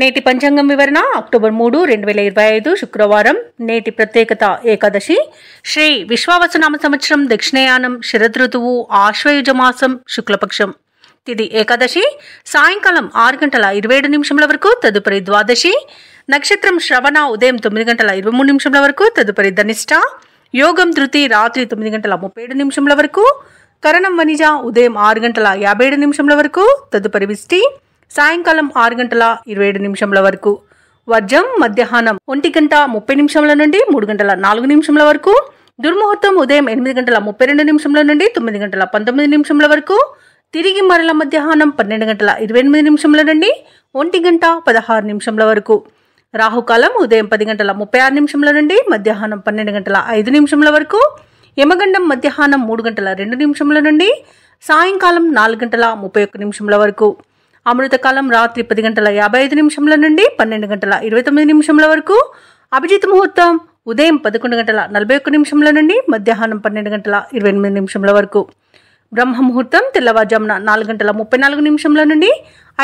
నేటి పంచాంగం వివరణ అక్టోబర్ 3, 2025 శుక్రవారం. నేటి ప్రత్యేకత ఏకాదశి. శ్రీ విశ్వావసునామ సంవత్సరం దక్షిణయానం శరదృతువు ఆశ్వయుజ మాసం శుక్లపక్షం. తిది ఏకాదశి సాయంకాలం 6:27 వరకు, తదుపరి ద్వాదశి. నక్షత్రం శ్రవణ ఉదయం 9:23 వరకు, తదుపరి ధనిష్ట. యోగం ధృతి రాత్రి 9:37 వరకు. కరణం వనిజ ఉదయం 6:57 వరకు, తదుపరి విష్టి. సాయంకాలం 6:27 వరకు. వర్జం మధ్యాహ్నం 1:30 నుండి 3:04 వరకు. దుర్ముహూర్తం ఉదయం 8:32 నుండి 9:19 వరకు. తిరిగి మరల మధ్యాహ్నం 12:28 నుండి 1:16 వరకు. రాహుకాలం ఉదయం 10:36 నుండి మధ్యాహ్నం 12:05 వరకు. యమగండం మధ్యాహ్నం 3:02 నుండి సాయంకాలం 4:31 వరకు. అమృతకాలం రాత్రి 10:55 నుండి 12:29 వరకు. అభిజిత్ ముహూర్తం ఉదయం 11:41 నుండి మధ్యాహ్నం 12:28 వరకు. బ్రహ్మ ముహూర్తం తెల్లవారుజామున 4:34 నుండి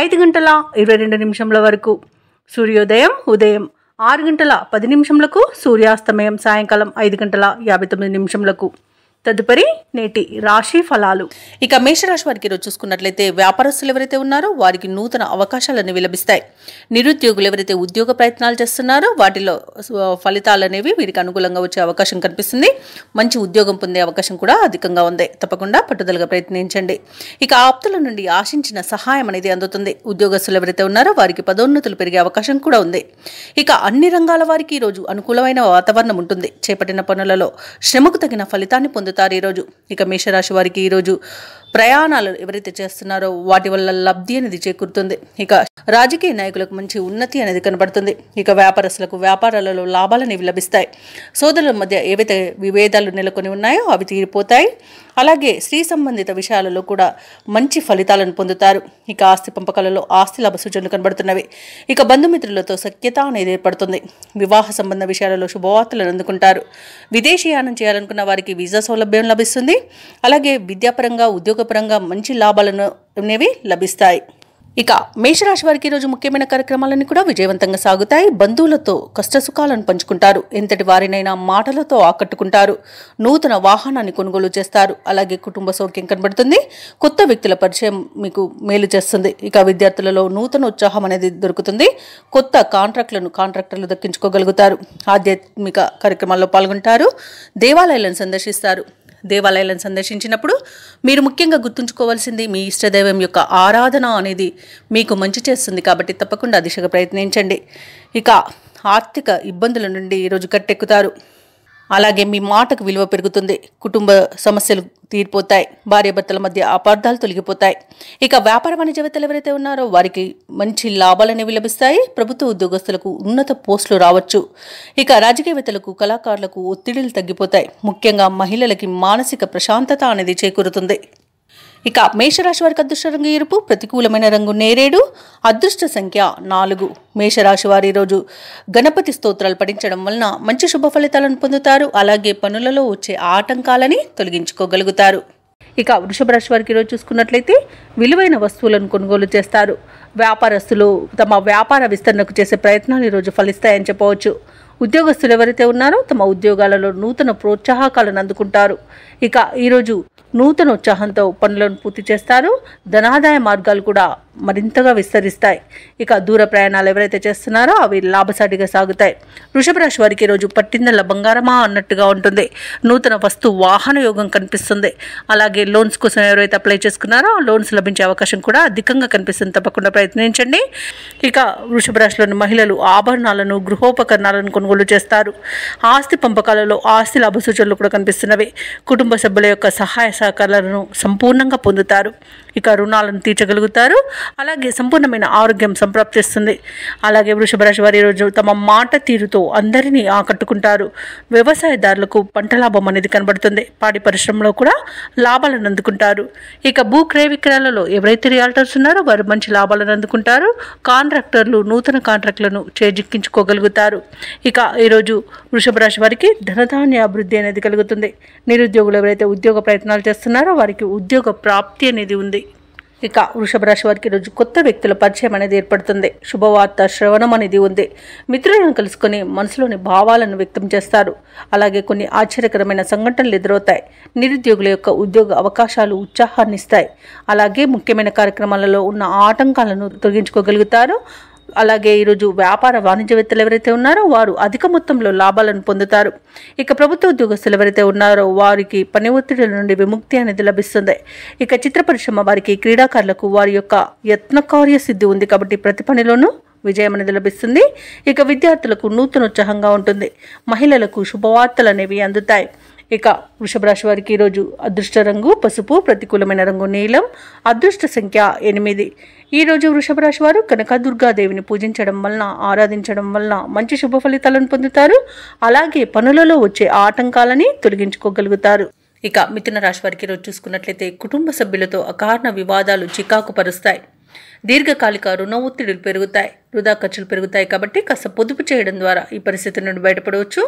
5:22 వరకు. సూర్యోదయం ఉదయం 6:10 సూర్యాస్తమయం సాయంకాలం 5:59. తదుపరి నేటి రాశి ఫలాలు. ఇక మేషరాశి వారికి ఈరోజు చూసుకున్నట్లయితే వ్యాపారస్తులు ఎవరైతే ఉన్నారో వారికి నూతన అవకాశాలు అనేవి లభిస్తాయి. నిరుద్యోగులు ఎవరైతే ఉద్యోగ ప్రయత్నాలు చేస్తున్నారో వాటిలో ఫలితాలు అనేవి వీరికి అనుకూలంగా వచ్చే అవకాశం కనిపిస్తుంది. మంచి ఉద్యోగం పొందే అవకాశం కూడా అధికంగా ఉంది. తప్పకుండా పట్టుదలగా ప్రయత్నించండి. ఇక ఆప్తుల నుండి ఆశించిన సహాయం అనేది అందుతుంది. ఉద్యోగస్తులు ఎవరైతే ఉన్నారో వారికి పదోన్నతులు పెరిగే అవకాశం కూడా ఉంది. ఇక అన్ని రంగాల వారికి ఈరోజు అనుకూలమైన వాతావరణం ఉంటుంది. చేపట్టిన పనులలో శ్రమకు తగిన ఫలితాన్ని పొందుతారు ఈరోజు. ఇక మేషరాశి వారికి ఈరోజు ప్రయాణాలు ఎవరైతే చేస్తున్నారో వాటి వల్ల లబ్ధి అనేది చేకూరుతుంది. ఇక రాజకీయ నాయకులకు మంచి ఉన్నతి అనేది కనబడుతుంది. ఇక వ్యాపారస్తులకు వ్యాపారాలలో లాభాలు అనేవి లభిస్తాయి. సోదరుల మధ్య ఏవైతే విభేదాలు నెలకొని ఉన్నాయో అవి తీరిపోతాయి. అలాగే స్త్రీ సంబంధిత విషయాలలో కూడా మంచి ఫలితాలను పొందుతారు. ఇక ఆస్తి పంపకాలలో ఆస్తి లాభ సూచనలు కనబడుతున్నవి. ఇక బంధుమిత్రులతో సఖ్యత అనేది ఏర్పడుతుంది. వివాహ సంబంధ విషయాలలో శుభవార్తలను అందుకుంటారు. విదేశీయానం చేయాలనుకున్న వారికి వీసా సౌలభ్యం లభిస్తుంది. అలాగే విద్యాపరంగా ఉద్యోగపరంగా మంచి లాభాలను అనేవి లభిస్తాయి. ఇక మేషరాశి వారికి ఈరోజు ముఖ్యమైన కార్యక్రమాలన్నీ కూడా విజయవంతంగా సాగుతాయి. బంధువులతో కష్టసుఖాలను పంచుకుంటారు. ఎంతటి వారినైనా మాటలతో ఆకట్టుకుంటారు. నూతన వాహనాన్ని కొనుగోలు చేస్తారు. అలాగే కుటుంబ సౌఖ్యం కనబడుతుంది. కొత్త వ్యక్తుల పరిచయం మీకు మేలు చేస్తుంది. ఇక విద్యార్థులలో నూతన ఉత్సాహం అనేది దొరుకుతుంది. కొత్త కాంట్రాక్టర్లు దక్కించుకోగలుగుతారు. ఆధ్యాత్మిక కార్యక్రమాల్లో పాల్గొంటారు. దేవాలయాలను సందర్శిస్తారు. దేవాలయాలను సందర్శించినప్పుడు మీరు ముఖ్యంగా గుర్తుంచుకోవాల్సింది మీ ఇష్టదైవం యొక్క ఆరాధన అనేది మీకు మంచి చేస్తుంది. కాబట్టి తప్పకుండా దిశగా ప్రయత్నించండి. ఇక ఆర్థిక ఇబ్బందుల నుండి ఈరోజు గట్టెక్కుతారు. అలాగే మీ మాటకు విలువ పెరుగుతుంది. కుటుంబ సమస్యలు తీరిపోతాయి. భార్యాభర్తల మధ్య అపార్థాలు తొలగిపోతాయి. ఇక వ్యాపార వాణిజ్యవేత్తలు ఎవరైతే ఉన్నారో వారికి మంచి లాభాలు అనేవి లభిస్తాయి. ప్రభుత్వ ఉద్యోగస్తులకు ఉన్నత పోస్టులు రావచ్చు. ఇక రాజకీయవేత్తలకు కళాకారులకు ఒత్తిడిలు తగ్గిపోతాయి. ముఖ్యంగా మహిళలకి మానసిక ప్రశాంతత అనేది చేకూరుతుంది. ఇక మేషరాశి వారికి అదృష్ట రంగు ఎరుపు, ప్రతికూలమైన రంగు నేరేడు, అదృష్ట సంఖ్య 4. మేషరాశి వారి ఈరోజు గణపతి స్తోత్రాలు పఠించడం వలన మంచి శుభ ఫలితాలను పొందుతారు. అలాగే పనులలో వచ్చే ఆటంకాలని తొలగించుకోగలుగుతారు. ఇక వృషభ రాశి వారికి ఈరోజు చూసుకున్నట్లయితే విలువైన వస్తువులను కొనుగోలు చేస్తారు. వ్యాపారస్తులు తమ వ్యాపార విస్తరణకు చేసే ప్రయత్నాలు ఈరోజు ఫలిస్తాయని చెప్పవచ్చు. ఉద్యోగస్తులు ఎవరైతే ఉన్నారో తమ ఉద్యోగాలలో నూతన ప్రోత్సాహకాలను అందుకుంటారు. ఇక ఈరోజు నూతన ఉత్సాహంతో పనులను పూర్తి చేస్తారు. ధనాదాయ మార్గాలు కూడా మరింతగా విస్తరిస్తాయి. ఇక దూర ప్రయాణాలు ఎవరైతే చేస్తున్నారో అవి లాభసాటిగా సాగుతాయి. వృషభ రాశి వారికి ఈరోజు పట్టిందల బంగారమా అన్నట్టుగా ఉంటుంది. నూతన వస్తు వాహన యోగం కనిపిస్తుంది. అలాగే లోన్స్ కోసం ఎవరైతే అప్లై చేసుకున్నారో లోన్స్ లభించే అవకాశం కూడా అధికంగా కనిపిస్తుంది. తప్పకుండా ప్రయత్నించండి. ఇక వృషభ రాశిలోని మహిళలు ఆభరణాలను గృహోపకరణాలను కొనుగోలు చేస్తారు. ఆస్తి పంపకాలలో ఆస్తి లాభ సూచనలు కూడా కనిపిస్తున్నవి. కుటుంబ సభ్యుల యొక్క సహాయ సహకారాలను సంపూర్ణంగా పొందుతారు. ఇక రుణాలను తీర్చగలుగుతారు. అలాగే సంపూర్ణమైన ఆరోగ్యం సంప్రాప్తిస్తుంది. అలాగే వృషభ రాశి వారి రోజు తమ మాట తీరుతో అందరినీ ఆకట్టుకుంటారు. వ్యవసాయదారులకు పంట లాభం అనేది కనబడుతుంది. పాడి పరిశ్రమలో కూడా లాభాలను అందుకుంటారు. ఇక భూ క్రయ విక్రయాలలో ఎవరైతే రియాల్టర్స్ ఉన్నారో వారు మంచి లాభాలను అందుకుంటారు. కాంట్రాక్టర్లు నూతన కాంట్రాక్టులను చేజిక్కించుకోగలుగుతారు. ఇక ఈరోజు వృషభ రాశి వారికి ధనధాన్య అభివృద్ధి అనేది కలుగుతుంది. నిరుద్యోగులు ఎవరైతే ఉద్యోగ ప్రయత్నాలు చేస్తున్నారో వారికి ఉద్యోగ ప్రాప్తి అనేది ఉంది. ఇక వృషభ రాశి వారికి ఈరోజు కొత్త వ్యక్తుల పరిచయం అనేది ఏర్పడుతుంది. శుభవార్త శ్రవణం అనేది ఉంది. మిత్రులను కలుసుకొని మనసులోని భావాలను వ్యక్తం చేస్తారు. అలాగే కొన్ని ఆశ్చర్యకరమైన సంఘటనలు ఎదురవుతాయి. నిరుద్యోగుల యొక్క ఉద్యోగ అవకాశాలు ఉత్సాహాన్ని ఇస్తాయి. అలాగే ముఖ్యమైన కార్యక్రమాలలో ఉన్న ఆటంకాలను తొలగించుకోగలుగుతారు. అలాగే ఈరోజు వ్యాపార వాణిజ్యవేత్తలు ఎవరైతే ఉన్నారో వారు అధిక మొత్తంలో లాభాలను పొందుతారు. ఇక ప్రభుత్వ ఉద్యోగస్తులు ఎవరైతే ఉన్నారో వారికి పని ఒత్తిడిల నుండి విముక్తి అనేది లభిస్తుంది. ఇక చిత్ర పరిశ్రమ వారికి, క్రీడాకారులకు వారి యొక్క యత్నకార్య సిద్ధి ఉంది కాబట్టి ప్రతి పనిలోనూ విజయం అనేది లభిస్తుంది. ఇక విద్యార్థులకు నూతనోత్సాహంగా ఉంటుంది. మహిళలకు శుభవార్తలు అనేవి అందుతాయి. ఇక వృషభ రాశి వారికి ఈరోజు అదృష్ట రంగు పసుపు, ప్రతికూలమైన రంగు నీలం, అదృష్ట సంఖ్య 8. ఈరోజు వృషభ రాశి వారు కనకదుర్గాదేవిని పూజించడం వలన, ఆరాధించడం వలన మంచి శుభ ఫలితాలను పొందుతారు. అలాగే పనులలో వచ్చే ఆటంకాలని తొలగించుకోగలుగుతారు. ఇక మిథున రాశి వారికి ఈరోజు చూసుకున్నట్లయితే కుటుంబ సభ్యులతో అకారణ వివాదాలు చికాకు పరుస్తాయి. దీర్ఘకాలిక రుణ ఒత్తిడులు పెరుగుతాయి. వృధా ఖర్చులు పెరుగుతాయి కాబట్టి కాస్త పొదుపు చేయడం ద్వారా ఈ పరిస్థితి నుండి బయటపడవచ్చు.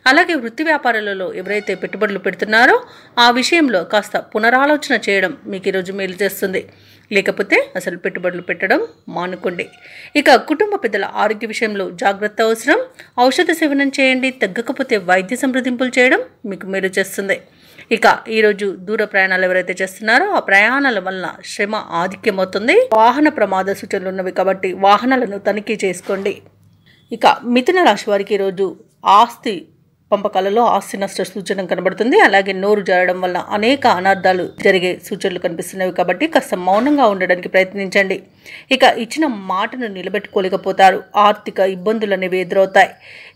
అలాగే వృత్తి వ్యాపారాలలో ఎవరైతే పెట్టుబడులు పెడుతున్నారో ఆ విషయంలో కాస్త పునరాలోచన చేయడం మీకు ఈరోజు మేలు చేస్తుంది. లేకపోతే అసలు పెట్టుబడులు పెట్టడం మానుకోండి. ఇక కుటుంబ పెద్దల ఆరోగ్య విషయంలో జాగ్రత్త అవసరం. ఔషధ సేవనం చేయండి. తగ్గకపోతే వైద్య సంప్రదింపులు చేయడం మీకు మేలు చేస్తుంది. ఇక ఈరోజు దూర ప్రయాణాలు ఎవరైతే చేస్తున్నారో ఆ ప్రయాణాల వలన శ్రమ ఆధిక్యం అవుతుంది. వాహన ప్రమాద సూచనలు ఉన్నవి కాబట్టి వాహనాలను తనిఖీ చేసుకోండి. ఇక మిథున రాశి వారికి ఈరోజు ఆస్తి పంపకాలలో ఆస్తి నష్ట సూచన కనబడుతుంది. అలాగే నోరు జారడం వల్ల అనేక అనార్థాలు జరిగే సూచనలు కనిపిస్తున్నాయి కాబట్టి కాస్త మౌనంగా ఉండడానికి ప్రయత్నించండి. ఇక ఇచ్చిన మాటను నిలబెట్టుకోలేకపోతారు. ఆర్థిక ఇబ్బందులు అనేవి ఎదురవుతాయి.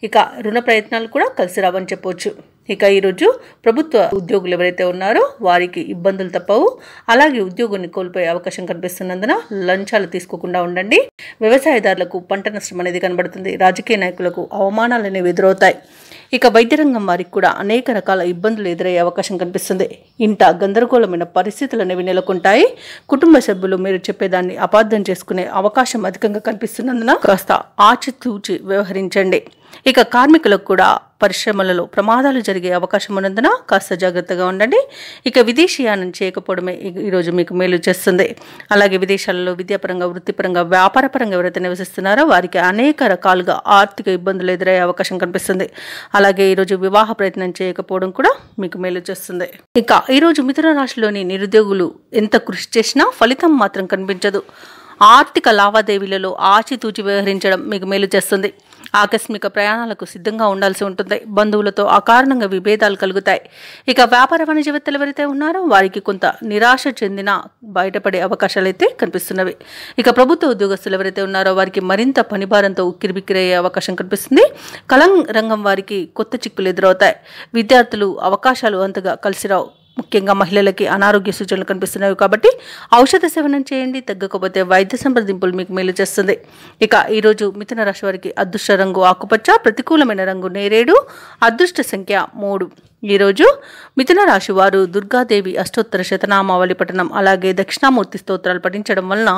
ఇక రుణ ప్రయత్నాలు కూడా కలిసి రావని చెప్పవచ్చు. ఇక ఈరోజు ప్రభుత్వ ఉద్యోగులు ఎవరైతే ఉన్నారో వారికి ఇబ్బందులు తప్పవు. అలాగే ఉద్యోగాన్ని కోల్పోయే అవకాశం కనిపిస్తున్నందున లంచాలు తీసుకోకుండా ఉండండి. వ్యవసాయదారులకు పంట నష్టం అనేది కనబడుతుంది. రాజకీయ నాయకులకు అవమానాలు అనేవి ఎదురవుతాయి. ఇక వైద్య రంగం వారికి కూడా అనేక రకాల ఇబ్బందులు ఎదురయ్యే అవకాశం కనిపిస్తుంది. ఇంట గందరగోళమైన పరిస్థితులు అనేవి నెలకొంటాయి. కుటుంబ సభ్యులు మీరు చెప్పేదాన్ని అపార్థం చేసుకునే అవకాశం అధికంగా కనిపిస్తున్నందున కాస్త ఆచితూచి వ్యవహరించండి. ఇక కార్మికులకు కూడా పరిశ్రమలలో ప్రమాదాలు జరిగే అవకాశం ఉన్నందున కాస్త జాగ్రత్తగా ఉండండి. ఇక విదేశీయానం చేయకపోవడమే ఈరోజు మీకు మేలు చేస్తుంది. అలాగే విదేశాలలో విద్యాపరంగా, వృత్తిపరంగా, వ్యాపారపరంగా ఎవరైతే నివసిస్తున్నారో వారికి అనేక రకాలుగా ఆర్థిక ఇబ్బందులు ఎదురయ్యే అవకాశం కనిపిస్తుంది. అలాగే ఈరోజు వివాహ ప్రయత్నం చేయకపోవడం కూడా మీకు మేలు చేస్తుంది. ఇక ఈరోజు మిథున రాశిలోని నిరుద్యోగులు ఎంత కృషి చేసినా ఫలితం మాత్రం కనిపించదు. ఆర్థిక లావాదేవీలలో ఆచితూచి వ్యవహరించడం మీకు మేలు చేస్తుంది. ఆకస్మిక ప్రయాణాలకు సిద్ధంగా ఉండాల్సి ఉంటుంది. బంధువులతో అకారణంగా విభేదాలు కలుగుతాయి. ఇక వ్యాపార వాణిజ్యవేత్తలు ఎవరైతే ఉన్నారో వారికి కొంత నిరాశ చెందిన బయటపడే అవకాశాలు అయితే కనిపిస్తున్నవి. ఇక ప్రభుత్వ ఉద్యోగస్తులు ఎవరైతే ఉన్నారో వారికి మరింత పనిభారంతో ఉక్కిరిబిక్కిరయ్యే అవకాశం కనిపిస్తుంది. కళం రంగం వారికి కొత్త చిక్కులు ఎదురవుతాయి. విద్యార్థులు అవకాశాలు అంతగా కలిసిరావు. ముఖ్యంగా మహిళలకి అనారోగ్య సూచనలు కనిపిస్తున్నాయి కాబట్టి ఔషధ సేవనం చేయండి. తగ్గకపోతే వైద్య సంప్రదింపులు మీకు మేలు చేస్తుంది. ఇక ఈరోజు మిథున రాశి వారికి అదృష్ట రంగు ఆకుపచ్చ, ప్రతికూలమైన రంగు నేరేడు, అదృష్ట సంఖ్య 3. ఈరోజు మిథున రాశి వారు దుర్గాదేవి అష్టోత్తర శతనామావళి పఠనం, అలాగే దక్షిణామూర్తి స్తోత్రాలు పఠించడం వలన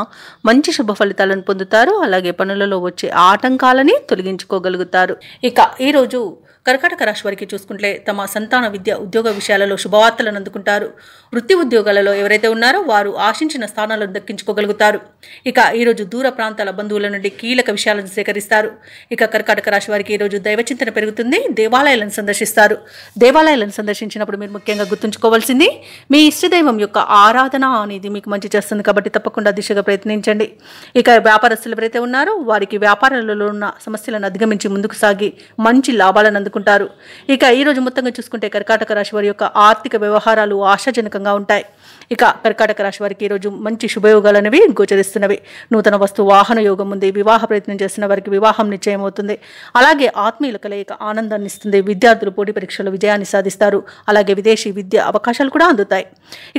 మంచి శుభ ఫలితాలను పొందుతారు. అలాగే పనులలో వచ్చే ఆటంకాలని తొలగించుకోగలుగుతారు. ఇక ఈరోజు కర్కాటక రాశి వారికి చూసుకుంటే తమ సంతాన విద్య, ఉద్యోగ విషయాలలో శుభవార్తలను అందుకుంటారు. వృత్తి ఉద్యోగాలలో ఎవరైతే ఉన్నారో వారు ఆశించిన స్థానాలను దక్కించుకోగలుగుతారు. ఇక ఈరోజు దూర ప్రాంతాల బంధువుల నుండి కీలక విషయాలను సేకరిస్తారు. ఇక కర్కాటక రాశి వారికి ఈరోజు దైవచింతన పెరుగుతుంది. దేవాలయాలను సందర్శిస్తారు. దేవాలయాలను సందర్శించినప్పుడు మీరు ముఖ్యంగా గుర్తుంచుకోవాల్సింది మీ ఇష్టదైవం యొక్క ఆరాధన అనేది మీకు మంచి చేస్తుంది కాబట్టి తప్పకుండా దిశగా ప్రయత్నించండి. ఇక వ్యాపారస్తులు ఎవరైతే ఉన్నారో వారికి వ్యాపారాలలో ఉన్న సమస్యలను అధిగమించి ముందుకు సాగి మంచి లాభాలను అందుకుంటారు. ఇక ఈరోజు మొత్తంగా చూసుకుంటే కర్కాటక రాశి వారి యొక్క ఆర్థిక వ్యవహారాలు ఆశాజనకంగా ఉంటాయి. ఇక కర్కాటక రాశి వారికి ఈరోజు మంచి శుభయోగాలు అనేవి గోచరిస్తున్నవి. నూతన వస్తు వాహన యోగం ఉంది. వివాహ ప్రయత్నం చేస్తున్న వారికి వివాహం నిశ్చయం అవుతుంది. అలాగే ఆత్మీయుల కలయిక ఆనందాన్ని ఇస్తుంది. విద్యార్థులు పోటీ పరీక్షలో విజయాన్ని సాధిస్తారు. అలాగే విదేశీ విద్య అవకాశాలు కూడా అందుతాయి.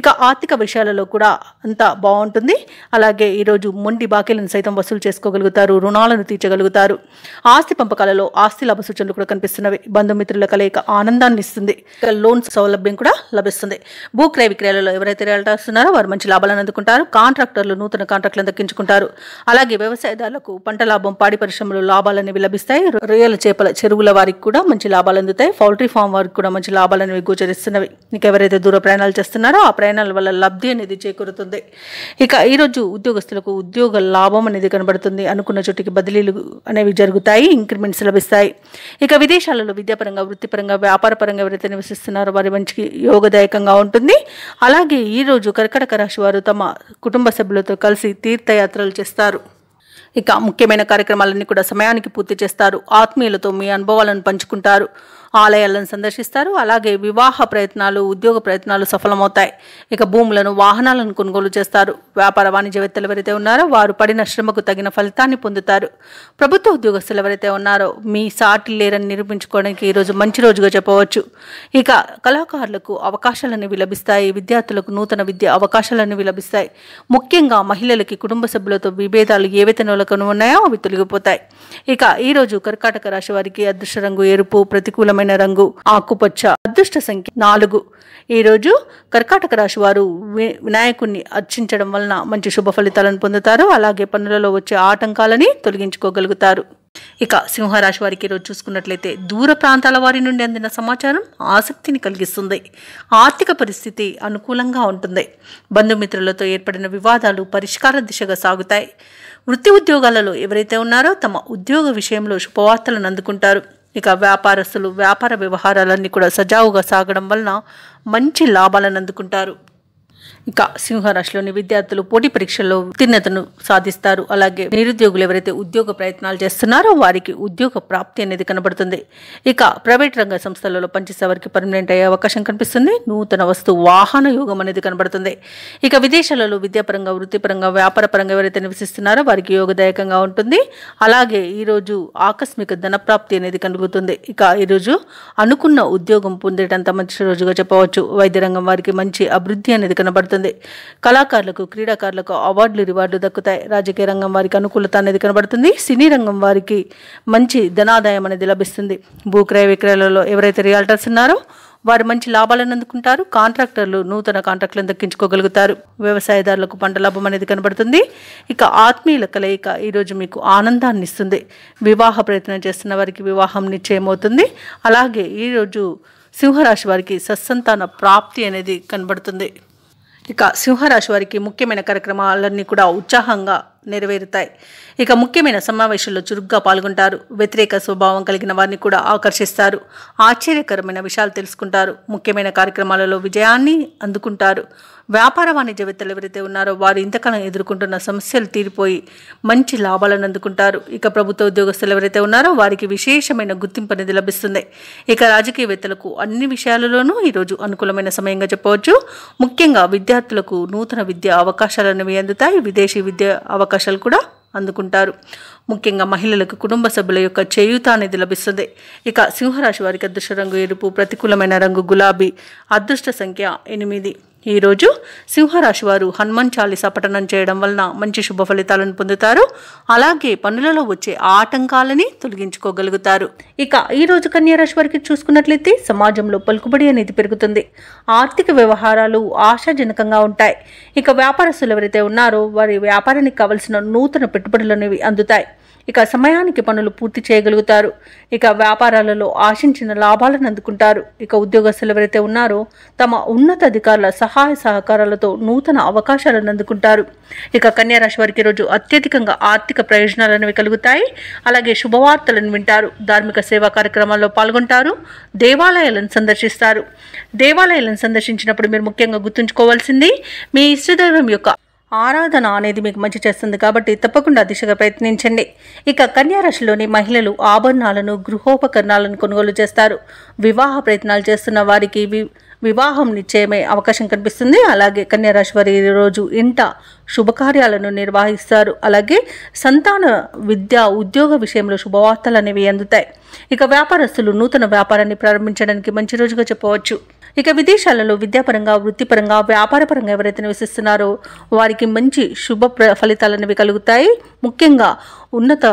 ఇక ఆర్థిక విషయాలలో కూడా అంతా బాగుంటుంది. అలాగే ఈరోజు మొండి బాకీలను సైతం వసూలు చేసుకోగలుగుతారు. రుణాలను తీర్చగలుగుతారు. ఆస్తి పంపకాలలో ఆస్తి లాభ సూచనలు కూడా కనిపిస్తున్నవి. బంధుమిత్రుల కలయిక ఆనందాన్ని ఇస్తుంది. ఇక లోన్ సౌలభ్యం కూడా లభిస్తుంది. భూక్రయ విక్రయాలలో ఎవరైతే రియల్టర్స్ ఉన్నారో వారు మంచి లాభాలను అందుకుంటారు. కాంట్రాక్టర్లు నూతన కాంట్రాక్టులను దక్కించుకుంటారు. అలాగే వ్యవసాయదారులకు పంట లాభం, పాడి పరిశ్రమలు లాభాలు అనేవి లభిస్తాయి. రొయ్యల చేపల చెరువుల వారికి కూడా మంచి లాభాలు అందుతాయి. పౌల్ట్రీ ఫామ్ వారికి కూడా మంచి లాభాలు అనేవి గోచరిస్తున్నవి. ఇక ఎవరైతే దూర ప్రయాణాలు చేస్తున్నారో ఆ ప్రయాణాల వల్ల లబ్ధి అనేది చేకూరుతుంది. ఇక ఈరోజు ఉద్యోగస్తులకు ఉద్యోగ లాభం అనేది కనబడుతుంది. అనుకున్న చోటికి బదిలీలు అనేవి జరుగుతాయి. ఇంక్రిమెంట్స్ లభిస్తాయి. ఇక విదేశాలలో విద్యాపరంగా, వృత్తిపరంగా, వ్యాపారపరంగా ఎవరైతే నివసిస్తున్నారో వారి మంచి యోగదాయకంగా ఉంటుంది. అలాగే ఈరోజు కర్కాటక రాశి వారు తమ కుటుంబ సభ్యులతో కలిసి తీర్థయాత్రలు చేస్తారు. ఇక ముఖ్యమైన కార్యక్రమాలన్నీ కూడా సమయానికి పూర్తి చేస్తారు. ఆత్మీయులతో మీ అనుభవాలను పంచుకుంటారు. ఆలయాలను సందర్శిస్తారు. అలాగే వివాహ ప్రయత్నాలు, ఉద్యోగ ప్రయత్నాలు సఫలమవుతాయి. ఇక భూములను, వాహనాలను కొనుగోలు చేస్తారు. వ్యాపార వాణిజ్యవేత్తలు ఎవరైతే ఉన్నారో వారు పడిన శ్రమకు తగిన ఫలితాన్ని పొందుతారు. ప్రభుత్వ ఉద్యోగస్తులు ఎవరైతే ఉన్నారో మీ సాటి లేరని నిరూపించుకోవడానికి ఈరోజు మంచి రోజుగా చెప్పవచ్చు. ఇక కళాకారులకు అవకాశాలనేవి లభిస్తాయి. విద్యార్థులకు నూతన విద్య అవకాశాలనేవి లభిస్తాయి. ముఖ్యంగా మహిళలకి కుటుంబ సభ్యులతో విభేదాలు ఏవైతే నెలకొని ఉన్నాయో అవి తొలగిపోతాయి. ఇక ఈరోజు కర్కాటక రాశి వారికి అదృష్ట రంగు ఎరుపు, ప్రతికూలమైన రంగు ఆకుపచ్చ, అదృష్ట సంఖ్య 4. ఈరోజు కర్కాటక రాశి వారు వినాయకుడిని అర్చించడం వలన మంచి శుభ ఫలితాలను పొందుతారు. అలాగే పనులలో వచ్చే ఆటంకాలని తొలగించుకోగలుగుతారు. ఇక సింహరాశి వారికి ఈరోజు చూసుకున్నట్లయితే దూర ప్రాంతాల వారి నుండి అందిన సమాచారం ఆసక్తిని కలిగిస్తుంది. ఆర్థిక పరిస్థితి అనుకూలంగా ఉంటుంది. బంధుమిత్రులతో ఏర్పడిన వివాదాలు పరిష్కార దిశగా సాగుతాయి. వృత్తి ఉద్యోగాలలో ఎవరైతే ఉన్నారో తమ ఉద్యోగ విషయంలో శుభవార్తలను అందుకుంటారు. ఇక వ్యాపారస్తులు వ్యాపార వ్యవహారాలన్నీ కూడా సజావుగా సాగడం వలన మంచి లాభాలను అందుకుంటారు. ఇక సింహరాశిలోని విద్యార్థులు పోటీ పరీక్షల్లో ఉత్తీర్ణతను సాధిస్తారు. అలాగే నిరుద్యోగులు ఎవరైతే ఉద్యోగ ప్రయత్నాలు చేస్తున్నారో వారికి ఉద్యోగ ప్రాప్తి అనేది కనబడుతుంది. ఇక ప్రైవేట్ రంగ సంస్థలలో పనిచేసే వారికి పర్మనెంట్ అయ్యే అవకాశం కనిపిస్తుంది. నూతన వస్తు వాహన యోగం అనేది కనబడుతుంది. ఇక విదేశాలలో విద్యాపరంగా, వృత్తిపరంగా, వ్యాపారపరంగా ఎవరైతే నివసిస్తున్నారో వారికి యోగదాయకంగా ఉంటుంది. అలాగే ఈరోజు ఆకస్మిక ధనప్రాప్తి అనేది కలుగుతుంది. ఇక ఈరోజు అనుకున్న ఉద్యోగం పొందేటంత మంచి రోజుగా చెప్పవచ్చు. వైద్య రంగం వారికి మంచి అభివృద్ధి అనేది కనబడుతుంది. కళాకారులకు, క్రీడాకారులకు అవార్డులు, రివార్డులు దక్కుతాయి. రాజకీయ రంగం వారికి అనుకూలత అనేది కనబడుతుంది. సినీ రంగం వారికి మంచి ధనాదాయం అనేది లభిస్తుంది. భూక్రయ విక్రయాలలో ఎవరైతే రియల్టర్స్ ఉన్నారో వారు మంచి లాభాలను అందుకుంటారు. కాంట్రాక్టర్లు నూతన కాంట్రాక్టులను దక్కించుకోగలుగుతారు. వ్యవసాయదారులకు పంట లాభం అనేది కనబడుతుంది. ఇక ఆత్మీయుల కలయిక ఈరోజు మీకు ఆనందాన్ని ఇస్తుంది. వివాహ ప్రయత్నం చేస్తున్న వారికి వివాహం నిశ్చయమవుతుంది. అలాగే ఈరోజు సింహరాశి వారికి సత్సంతాన ప్రాప్తి అనేది కనబడుతుంది. ఇక సింహరాశి వారికి ముఖ్యమైన కార్యక్రమాలన్నీ కూడా ఉత్సాహంగా నెరవేరుతాయి. ఇక ముఖ్యమైన సమావేశాల్లో చురుగ్గా పాల్గొంటారు. వ్యతిరేక స్వభావం కలిగిన వారిని కూడా ఆకర్షిస్తారు. ఆశ్చర్యకరమైన విషయాలు తెలుసుకుంటారు. ముఖ్యమైన కార్యక్రమాలలో విజయాన్ని అందుకుంటారు. వ్యాపార వాణిజ్యవేత్తలు ఎవరైతే ఉన్నారో వారు ఇంతకాలం ఎదుర్కొంటున్న సమస్యలు తీరిపోయి మంచి లాభాలను అందుకుంటారు. ఇక ప్రభుత్వ ఉద్యోగస్తులు ఎవరైతే ఉన్నారో వారికి విశేషమైన గుర్తింపు అనేది లభిస్తుంది. ఇక రాజకీయవేత్తలకు అన్ని విషయాలలోనూ ఈరోజు అనుకూలమైన సమయంగా చెప్పవచ్చు. ముఖ్యంగా విద్యార్థులకు నూతన విద్యా అవకాశాలు అనేవి అందుతాయి. విదేశీ విద్యా అవకాశాలు కూడా అందుకుంటారు. ముఖ్యంగా మహిళలకు కుటుంబ సభ్యుల యొక్క చేయూత అనేది లభిస్తుంది. ఇక సింహరాశి వారికి అదృష్ట రంగు ఎరుపు, ప్రతికూలమైన రంగు గులాబీ, అదృష్ట సంఖ్య 8. ఈరోజు సింహరాశి వారు హనుమాన్ చాలీసా పఠనం చేయడం వలన మంచి శుభ ఫలితాలను పొందుతారు. అలాగే పనులలో వచ్చే ఆటంకాలని తొలగించుకోగలుగుతారు. ఇక ఈరోజు కన్యారాశి వారికి చూసుకున్నట్లయితే సమాజంలో పలుకుబడి అనేది పెరుగుతుంది. ఆర్థిక వ్యవహారాలు ఆశాజనకంగా ఉంటాయి. ఇక వ్యాపారస్తులు ఎవరైతే ఉన్నారో వారి వ్యాపారానికి కావలసిన నూతన పెట్టుబడులు అనేవి అందుతాయి. ఇక సమయానికి పనులు పూర్తి చేయగలుగుతారు. ఇక వ్యాపారాలలో ఆశించిన లాభాలను అందుకుంటారు. ఇక ఉద్యోగస్తులు ఎవరైతే ఉన్నారో తమ ఉన్నతాధికారుల సహాయ సహకారాలతో నూతన అవకాశాలను అందుకుంటారు. ఇక కన్యారాశి వారికి ఈరోజు అత్యధికంగా ఆర్థిక ప్రయోజనాలు అనేవి కలుగుతాయి. అలాగే శుభవార్తలను వింటారు. ధార్మిక సేవా కార్యక్రమాల్లో పాల్గొంటారు. దేవాలయాలను సందర్శిస్తారు. దేవాలయాలను సందర్శించినప్పుడు మీరు ముఖ్యంగా గుర్తుంచుకోవాల్సింది మీ ఇష్టదైవం యొక్క ఆరాధన అనేది మీకు మంచి చేస్తుంది. కాబట్టి తప్పకుండా దిశగా ప్రయత్నించండి. ఇక కన్యారాశిలోని మహిళలు ఆభరణాలను, గృహోపకరణాలను కొనుగోలు చేస్తారు. వివాహ ప్రయత్నాలు చేస్తున్న వారికి వివాహం నిశ్చయమే అవకాశం కనిపిస్తుంది. అలాగే కన్యారాశి వారి రోజు ఇంట శుభకార్యాలను నిర్వహిస్తారు. అలాగే సంతాన విద్య, ఉద్యోగ విషయంలో శుభవార్తలు అనేవి అందుతాయి. ఇక వ్యాపారస్తులు నూతన వ్యాపారాన్ని ప్రారంభించడానికి మంచి రోజుగా చెప్పవచ్చు. ఇక విదేశాలలో విద్యాపరంగా, వృత్తిపరంగా, వ్యాపారపరంగా ఎవరైతే నివసిస్తున్నారో వారికి మంచి శుభ ఫలితాలు అనేవి కలుగుతాయి. ముఖ్యంగా ఉన్నత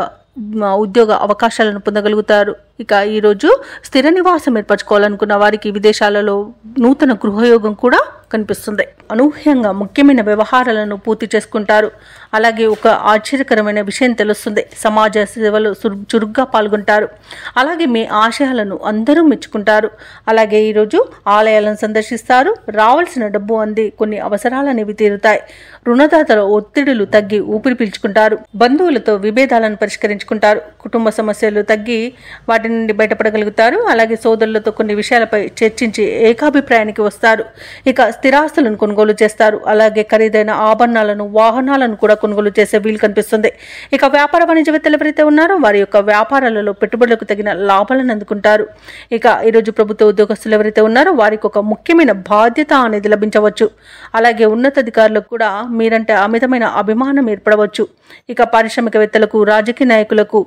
ఉద్యోగ అవకాశాలను పొందగలుగుతారు. ఇక ఈరోజు స్థిర నివాసం ఏర్పరచుకోవాలనుకున్న వారికి విదేశాలలో నూతన గృహయోగం కూడా కనిపిస్తుంది. అనూహ్యంగా ముఖ్యమైన వ్యవహారాలను పూర్తి చేసుకుంటారు. అలాగే ఒక ఆశ్చర్యకరమైన విషయం తెలుస్తుంది. సమాజ సేవలో చురుగ్గా పాల్గొంటారు. అలాగే మీ ఆశయాలను అందరూ మెచ్చుకుంటారు. అలాగే ఈరోజు ఆలయాలను సందర్శిస్తారు. రావాల్సిన డబ్బు అంది కొన్ని అవసరాలనేవి తీరుతాయి. రుణదాతల ఒత్తిడులు తగ్గి ఊపిరి పీల్చుకుంటారు. బంధువులతో విభేదాలను పరిష్కరించుకుంటారు. కుటుంబ సమస్యలు తగ్గి వాటి నుండి బయటపడగలుగుతారు. అలాగే సోదరులతో కొన్ని విషయాలపై చర్చించి ఏకాభిప్రాయానికి వస్తారు. ఇక స్థిరాస్తులను కొనుగోలు చేస్తారు. అలాగే ఖరీదైన ఆభరణాలను, వాహనాలను కూడా కొనుగోలు చేసే వీలు కనిపిస్తుంది. ఇక వ్యాపార వాణిజ్యవేత్తలు ఎవరైతే ఉన్నారో వారి యొక్క వ్యాపారాలలో పెట్టుబడులకు తగిన లాభాలను అందుకుంటారు. ఇక ఈరోజు ప్రభుత్వ ఉద్యోగస్తులు ఎవరైతే ఉన్నారో వారికి ఒక ముఖ్యమైన బాధ్యత అనేది లభించవచ్చు. అలాగే ఉన్నతాధికారులకు కూడా మీరంటే అమితమైన అభిమానం ఏర్పడవచ్చు. ఇక పారిశ్రామికవేత్తలకు, రాజకీయ నాయకులకు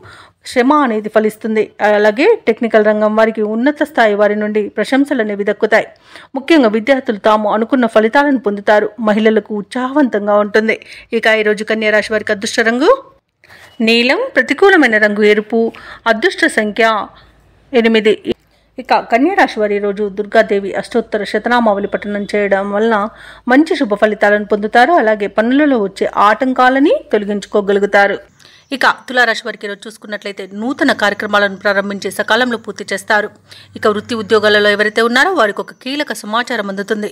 శ్రమ అనేది ఫలిస్తుంది. అలాగే టెక్నికల్ రంగం వారికి ఉన్నత స్థాయి వారి నుండి ప్రశంసలు అనేవి దక్కుతాయి. ముఖ్యంగా విద్యార్థులు తాము అనుకున్న ఫలితాలను పొందుతారు. మహిళలకు ఉత్సాహవంతంగా ఉంటుంది. ఇక ఈరోజు కన్యా రాశి వారికి అదృష్ట రంగు నీలం, ప్రతికూలమైన రంగు ఎరుపు, అదృష్ట సంఖ్య 8. ఇక కన్యా రాశి వారి రోజు దుర్గాదేవి అష్టోత్తర శతనామావళి పఠనం చేయడం వలన మంచి శుభ ఫలితాలను పొందుతారు. అలాగే పనులలో వచ్చే ఆటంకాలని తొలగించుకోగలుగుతారు. ఇక తులారాశి వారికి ఈరోజు చూసుకున్నట్లయితే నూతన కార్యక్రమాలను ప్రారంభించి సకాలంలో పూర్తి చేస్తారు. ఇక వృత్తి ఉద్యోగాలలో ఎవరైతే ఉన్నారో వారికి ఒక కీలక సమాచారం అందుతుంది.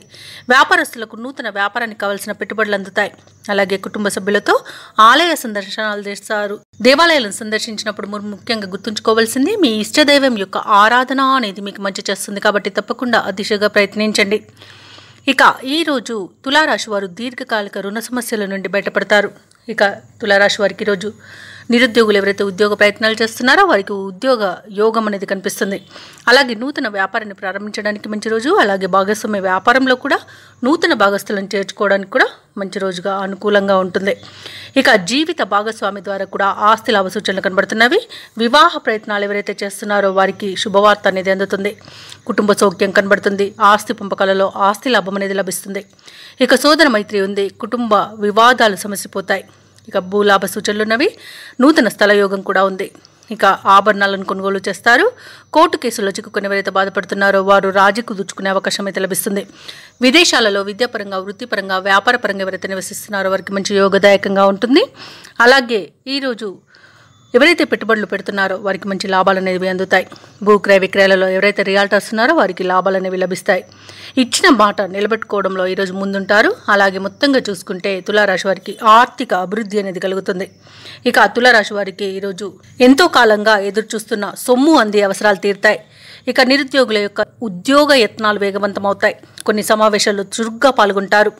వ్యాపారస్తులకు నూతన వ్యాపారానికి కావాల్సిన పెట్టుబడులు అందుతాయి. అలాగే కుటుంబ సభ్యులతో ఆలయ సందర్శనాలు చేస్తారు. దేవాలయాలను సందర్శించినప్పుడు మీరు ముఖ్యంగా గుర్తుంచుకోవాల్సింది మీ ఇష్టదైవం యొక్క ఆరాధన అనేది మీకు మంచి చేస్తుంది. కాబట్టి తప్పకుండా ఆ దిశగా ప్రయత్నించండి. ఇక ఈరోజు తులారాశి వారు దీర్ఘకాలిక రుణ సమస్యల నుండి బయటపడతారు. ఇక తులారాశి వారికి ఈరోజు నిరుద్యోగులు ఎవరైతే ఉద్యోగ ప్రయత్నాలు చేస్తున్నారో వారికి ఉద్యోగ యోగం అనేది కనిపిస్తుంది. అలాగే నూతన వ్యాపారాన్ని ప్రారంభించడానికి మంచి రోజు. అలాగే భాగస్వామ్య వ్యాపారంలో కూడా నూతన భాగస్తులను చేర్చుకోవడానికి కూడా మంచి రోజుగా అనుకూలంగా ఉంటుంది. ఇక జీవిత భాగస్వామి ద్వారా కూడా ఆస్తి లాభ సూచనలు కనబడుతున్నవి. వివాహ ప్రయత్నాలు ఎవరైతే చేస్తున్నారో వారికి శుభవార్త అనేది అందుతుంది. కుటుంబ సౌఖ్యం కనబడుతుంది. ఆస్తి పంపకాలలో ఆస్తి లాభం అనేది లభిస్తుంది. ఇక సోదర మైత్రి ఉంది. కుటుంబ వివాదాలు సమసిపోతాయి. ఇక భూలాభ సూచనలు ఉన్నవి. నూతన స్థల యోగం కూడా ఉంది. ఇక ఆభరణాలను కొనుగోలు చేస్తారు. కోర్టు కేసుల్లో చిక్కుకుని ఎవరైతే బాధపడుతున్నారో వారు రాజీ కుదుర్చుకునే అవకాశం అయితే లభిస్తుంది. విదేశాలలో విద్యాపరంగా, వృత్తిపరంగా, వ్యాపారపరంగా ఎవరైతే నివసిస్తున్నారో వారికి మంచి యోగదాయకంగా ఉంటుంది. అలాగే ఈరోజు ఎవరైతే పెట్టుబడులు పెడుతున్నారో వారికి మంచి లాభాలు అనేవి అందుతాయి. భూక్రయ విక్రయాలలో ఎవరైతే రియాల్టర్స్ ఉన్నారో వారికి లాభాలు అనేవి లభిస్తాయి. ఇచ్చిన మాట నిలబెట్టుకోవడంలో ఈరోజు ముందుంటారు. అలాగే మొత్తంగా చూసుకుంటే తులారాశి వారికి ఆర్థిక అభివృద్ధి అనేది కలుగుతుంది. ఇక తులారాశి వారికి ఈరోజు ఎంతో కాలంగా ఎదురు చూస్తున్న సొమ్ము అంది అవసరాలు తీరుతాయి. ఇక నిరుద్యోగుల యొక్క ఉద్యోగ యత్నాలు వేగవంతమవుతాయి. కొన్ని సమావేశాల్లో చురుగ్గా పాల్గొంటారు.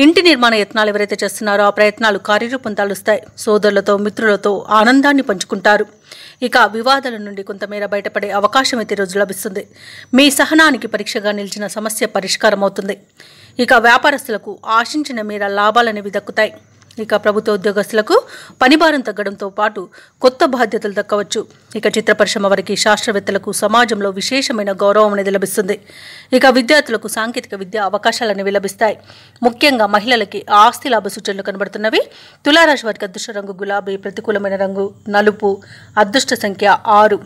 ఇంటి నిర్మాణ యత్నాలు ఎవరైతే చేస్తున్నారో ఆ ప్రయత్నాలు కార్యరూపం దాలుస్తాయి. సోదరులతో, మిత్రులతో ఆనందాన్ని పంచుకుంటారు. ఇక వివాదాల నుండి కొంతమేర బయటపడే అవకాశం అయితే రోజు లభిస్తుంది. మీ సహనానికి పరీక్షగా నిలిచిన సమస్య పరిష్కారం అవుతుంది. ఇక వ్యాపారస్తులకు ఆశించిన మేర లాభాలనేవి దక్కుతాయి. ఇక ప్రభుత్వ ఉద్యోగస్తులకు పనిభారం తగ్గడంతో పాటు కొత్త బాధ్యతలు దక్కవచ్చు. ఇక చిత్ర పరిశ్రమ వారికి, శాస్త్రవేత్తలకు సమాజంలో విశేషమైన గౌరవం అనేది లభిస్తుంది. ఇక విద్యార్థులకు సాంకేతిక విద్య అవకాశాలు అనేవి లభిస్తాయి. ముఖ్యంగా మహిళలకి ఆస్తి లాభ సూచనలు కనబడుతున్నవి. తులారాశి వారికి అదృష్ట రంగు గులాబీ, ప్రతికూలమైన రంగు నలుపు, అదృష్ట సంఖ్య 6.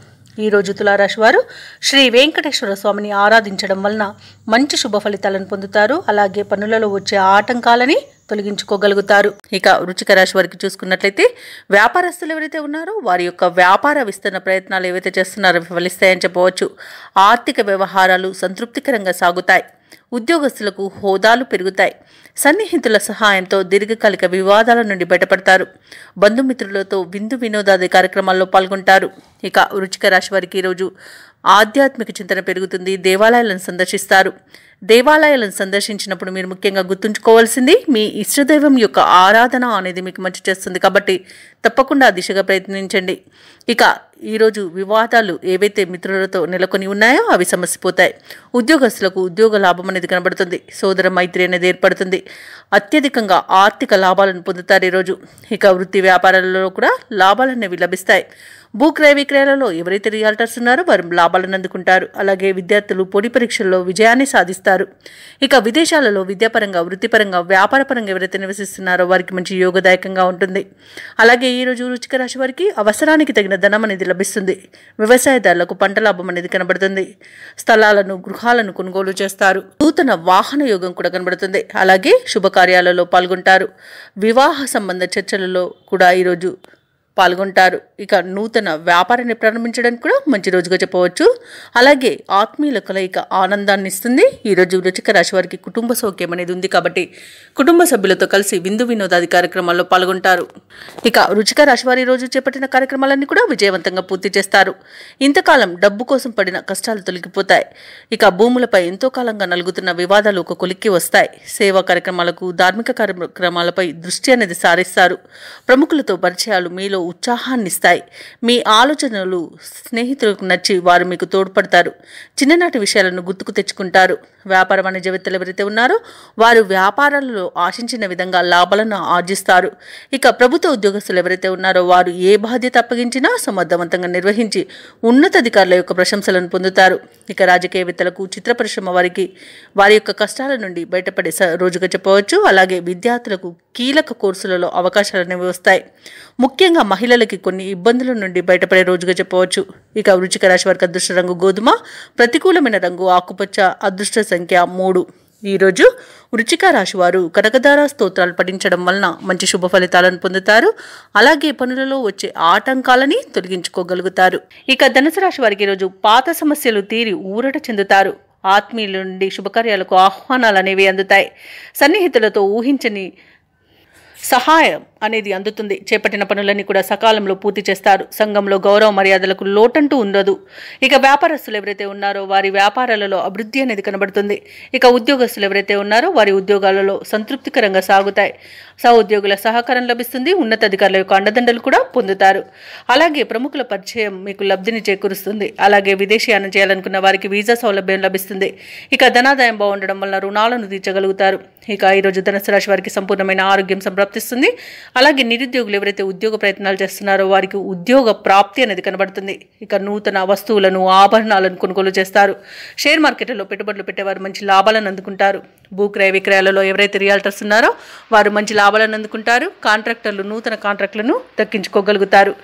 ఈరోజు తులారాశి వారు శ్రీ వెంకటేశ్వర స్వామిని ఆరాధించడం వలన మంచి శుభ ఫలితాలను పొందుతారు. అలాగే పనులలో వచ్చే ఆటంకాలని తొలగించుకోగలుగుతారు. ఇక వృశ్చిక రాశి వారికి చూసుకున్నట్లయితే వ్యాపారస్తులు ఎవరైతే ఉన్నారో వారి యొక్క వ్యాపార విస్తరణ ప్రయత్నాలు ఏవైతే చేస్తున్నారో ఫలిస్తాయని చెప్పవచ్చు. ఆర్థిక వ్యవహారాలు సంతృప్తికరంగా సాగుతాయి. ఉద్యోగస్తులకు హోదాలు పెరుగుతాయి. సన్నిహితుల సహాయంతో దీర్ఘకాలిక వివాదాల నుండి బయటపడతారు. బంధుమిత్రులతో విందు వినోదాది కార్యక్రమాల్లో పాల్గొంటారు. ఇక వృశ్చిక రాశి వారికి ఈరోజు ఆధ్యాత్మిక చింతన పెరుగుతుంది. దేవాలయాలను సందర్శిస్తారు. దేవాలయాలను సందర్శించినప్పుడు మీరు ముఖ్యంగా గుర్తుంచుకోవాల్సింది మీ ఇష్టదైవం యొక్క ఆరాధన అనేది మీకు మంచి చేస్తుంది. కాబట్టి తప్పకుండా ఆ దిశగా ప్రయత్నించండి. ఇక ఈరోజు వివాదాలు ఏవైతే మిత్రులతో నెలకొని ఉన్నాయో అవి సమసిపోతాయి. ఉద్యోగస్తులకు ఉద్యోగ లాభం అనేది కనబడుతుంది. సోదర మైత్రి అనేది ఏర్పడుతుంది. అత్యధికంగా ఆర్థిక లాభాలను పొందుతారు ఈరోజు. ఇక వృత్తి వ్యాపారాలలో కూడా లాభాలు అనేవి లభిస్తాయి. భూక్రయ విక్రయాలలో ఎవరైతే రియాల్టర్స్ ఉన్నారో వారు లాభాలను అందుకుంటారు. అలాగే విద్యార్థులు పోటీ పరీక్షల్లో విజయాన్ని సాధిస్తారు. చేస్తారు. ఇక విదేశాలలో విద్యాపరంగా, వృత్తిపరంగా, వ్యాపారపరంగా ఎవరైతే నివసిస్తున్నారో వారికి మంచి యోగదాయకంగా ఉంటుంది. అలాగే ఈరోజు వృశ్చిక రాశి వారికి అవసరానికి తగిన ధనం అనేది లభిస్తుంది. వ్యవసాయదారులకు పంట లాభం అనేది కనబడుతుంది. స్థలాలను, గృహాలను కొనుగోలు చేస్తారు. నూతన వాహన యోగం కూడా కనబడుతుంది. అలాగే శుభకార్యాలలో పాల్గొంటారు. వివాహ సంబంధ చర్చలలో కూడా ఈరోజు పాల్గొంటారు. ఇక నూతన వ్యాపారాన్ని ప్రారంభించడానికి కూడా మంచి రోజుగా చెప్పవచ్చు. అలాగే ఆత్మీయుల కలయిక ఆనందాన్ని ఇస్తుంది. ఈరోజు వృశ్చిక రాశి వారికి కుటుంబ సౌఖ్యం అనేది ఉంది కాబట్టి కుటుంబ సభ్యులతో కలిసి విందు వినోదాది కార్యక్రమాల్లో పాల్గొంటారు. ఇక వృశ్చిక రాశి వారి రోజు చేపట్టిన కార్యక్రమాలన్నీ కూడా విజయవంతంగా పూర్తి చేస్తారు. ఇంతకాలం డబ్బు కోసం పడిన కష్టాలు తొలగిపోతాయి. ఇక భూములపై ఎంతో కాలంగా నలుగుతున్న వివాదాలు ఒక కొలిక్కి వస్తాయి. సేవా కార్యక్రమాలకు, ధార్మిక కార్యక్రమాలపై దృష్టి అనేది సారిస్తారు. ప్రముఖులతో పరిచయాలు మీలో ఉత్సాహాన్ని ఇస్తాయి. మీ ఆలోచనలు స్నేహితులకు నచ్చి వారు మీకు తోడ్పడతారు. చిన్ననాటి విషయాలను గుర్తుకు తెచ్చుకుంటారు. వ్యాపార వాణిజ్యవేత్తలు ఎవరైతే ఉన్నారో వారు వ్యాపారాలలో ఆశించిన విధంగా లాభాలను ఆర్జిస్తారు. ఇక ప్రభుత్వ ఉద్యోగస్తులు ఎవరైతే ఉన్నారో వారు ఏ బాధ్యత అప్పగించినా సమర్థవంతంగా నిర్వహించి ఉన్నతాధికారుల యొక్క ప్రశంసలను పొందుతారు. ఇక రాజకీయవేత్తలకు, చిత్ర పరిశ్రమ వారికి వారి యొక్క కష్టాల నుండి బయటపడే రోజుగా చెప్పవచ్చు. అలాగే విద్యార్థులకు కీలక కోర్సులలో అవకాశాలు అనేవి వస్తాయి. ముఖ్యంగా మహిళలకి కొన్ని ఇబ్బందుల నుండి బయటపడే రోజుగా చెప్పవచ్చు. ఇక వృశ్చిక రాశి వారికి అదృష్ట రంగు గోధుమ, ప్రతికూలమైన రంగు ఆకుపచ్చ, అదృష్ట సంఖ్య 3. ఈరోజు వృశ్చిక రాశి వారు కనకదార స్తోత్రాలు పఠించడం వలన మంచి శుభ ఫలితాలను పొందుతారు. అలాగే పనులలో వచ్చే ఆటంకాలని తొలగించుకోగలుగుతారు. ఇక ధనుసు రాశి వారికి ఈరోజు పాత సమస్యలు తీరి ఊరట చెందుతారు. ఆత్మీయుల నుండి శుభకార్యాలకు ఆహ్వానాలు అనేవి అందుతాయి. సన్నిహితులతో ఊహించని సహాయం అనేది అందుతుంది. చేపట్టిన పనులన్నీ కూడా సకాలంలో పూర్తి చేస్తారు. సంఘంలో గౌరవ మర్యాదలకు లోటంటూ ఉండదు. ఇక వ్యాపారస్తులు ఎవరైతే ఉన్నారో వారి వ్యాపారాలలో అభివృద్ధి అనేది కనబడుతుంది. ఇక ఉద్యోగస్తులు ఎవరైతే ఉన్నారో వారి ఉద్యోగాలలో సంతృప్తికరంగా సాగుతాయి. సహోద్యోగుల సహకారం లభిస్తుంది. ఉన్నతాధికారుల యొక్క అండదండలు కూడా పొందుతారు. అలాగే ప్రముఖుల పరిచయం మీకు లబ్ధిని చేకూరుస్తుంది. అలాగే విదేశీయానం చేయాలనుకున్న వారికి వీసా సౌలభ్యం లభిస్తుంది. ఇక ధనాదాయం బాగుండడం వల్ల రుణాలను తీర్చగలుగుతారు. ఇక ఈరోజు ధనుసు రాశి వారికి సంపూర్ణమైన ఆరోగ్యం సంప్రాప్తిస్తుంది. అలాగే నిరుద్యోగులు ఎవరైతే ఉద్యోగ ప్రయత్నాలు చేస్తున్నారో వారికి ఉద్యోగ ప్రాప్తి అనేది కనబడుతుంది. ఇక నూతన వస్తువులను, ఆభరణాలను కొనుగోలు చేస్తారు. షేర్ మార్కెట్లలో పెట్టుబడులు పెట్టేవారు మంచి లాభాలను అందుకుంటారు. భూక్రయ విక్రయాలలో ఎవరైతే రియాల్టర్స్ ఉన్నారో వారు మంచి లాభాలను అందుకుంటారు. కాంట్రాక్టర్లు నూతన కాంట్రాక్టులను దక్కించుకోగలుగుతారు.